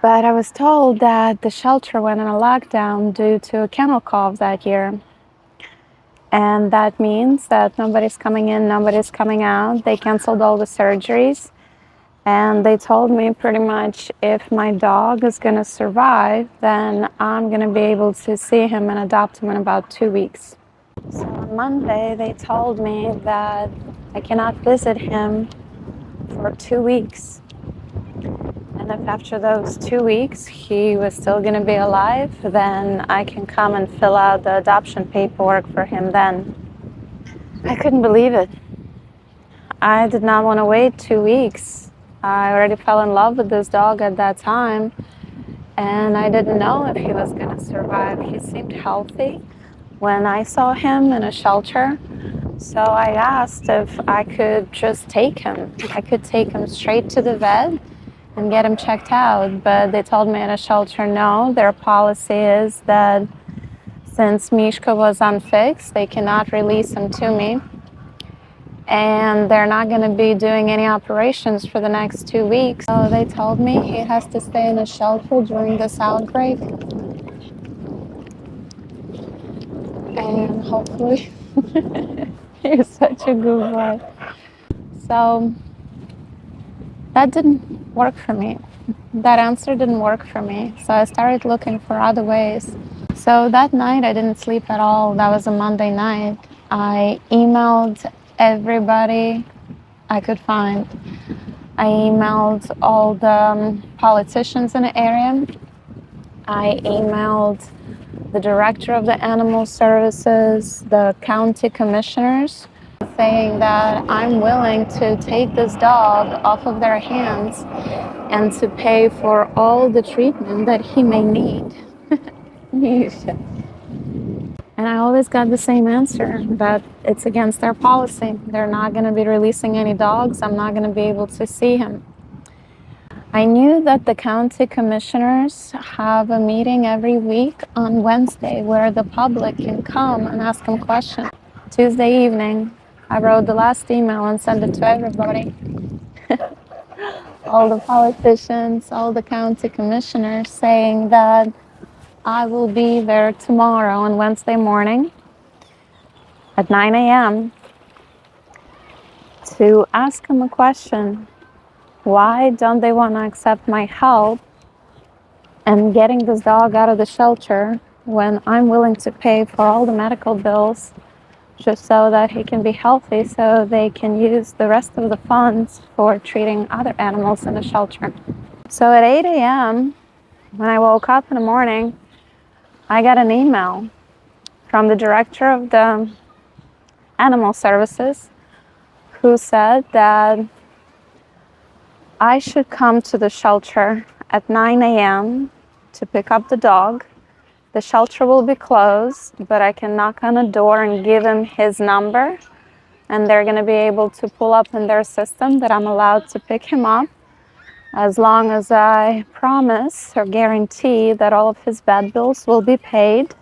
But I was told that the shelter went on a lockdown due to a kennel cough that year. And that means that nobody's coming in, nobody's coming out. They canceled all the surgeries. And they told me pretty much if my dog is going to survive, then I'm going to be able to see him and adopt him in about 2 weeks. So on Monday, they told me that I cannot visit him for 2 weeks. And if after those 2 weeks he was still going to be alive, then I can come and fill out the adoption paperwork for him then. I couldn't believe it. I did not want to wait 2 weeks. I already fell in love with this dog at that time, and I didn't know if he was going to survive. He seemed healthy when I saw him in a shelter. So I asked if I could just take him. I could take him straight to the vet and get him checked out. But they told me at a shelter, no, their policy is that since Mishka was unfixed, they cannot release him to me. And they're not going to be doing any operations for the next 2 weeks. So they told me he has to stay in a shelter during this outbreak. And hopefully, you're such a good boy. So that didn't work for me. That answer didn't work for me. So I started looking for other ways. So that night I didn't sleep at all. That was a Monday night. I emailed everybody I could find. I emailed all the politicians in the area. I emailed the director of the animal services, the county commissioners, saying that I'm willing to take this dog off of their hands and to pay for all the treatment that he may need. And I always got the same answer, that it's against their policy. They're not going to be releasing any dogs. I'm not going to be able to see him. I knew that the county commissioners have a meeting every week on Wednesday where the public can come and ask them questions. Tuesday evening, I wrote the last email and sent it to everybody. All the politicians, all the county commissioners, saying that I will be there tomorrow on Wednesday morning at 9 a.m. to ask them a question. Why don't they want to accept my help in getting this dog out of the shelter when I'm willing to pay for all the medical bills just so that he can be healthy, so they can use the rest of the funds for treating other animals in the shelter? So at 8 a.m., when I woke up in the morning, I got an email from the director of the animal services who said that I should come to the shelter at 9 a.m. to pick up the dog. The shelter will be closed, but I can knock on the door and give him his number, and they're going to be able to pull up in their system that I'm allowed to pick him up as long as I promise or guarantee that all of his vet bills will be paid,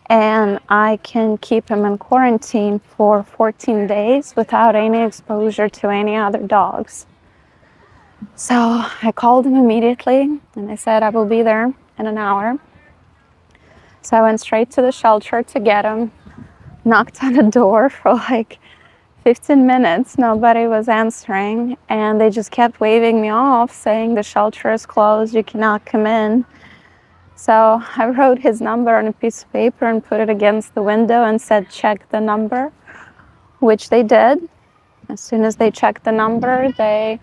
and I can keep him in quarantine for 14 days without any exposure to any other dogs. So I called him immediately and I said I will be there in an hour. So I went straight to the shelter to get him, knocked on the door for like 15 minutes, nobody was answering, and they just kept waving me off, saying the shelter is closed, you cannot come in. So I wrote his number on a piece of paper and put it against the window and said, check the number, which they did. As soon as they checked the number, they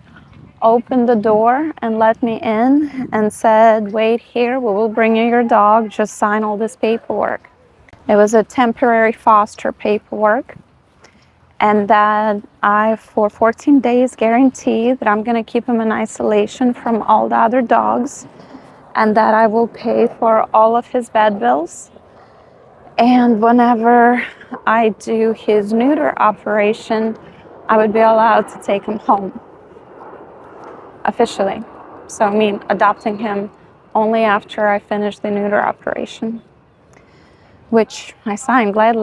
opened the door and let me in and said, wait here, we will bring you your dog, just sign all this paperwork. It was a temporary foster paperwork. And that I, for 14 days, guarantee that I'm going to keep him in isolation from all the other dogs, and that I will pay for all of his vet bills. And whenever I do his neuter operation, I would be allowed to take him home, officially. So I mean, adopting him only after I finish the neuter operation, which I signed gladly.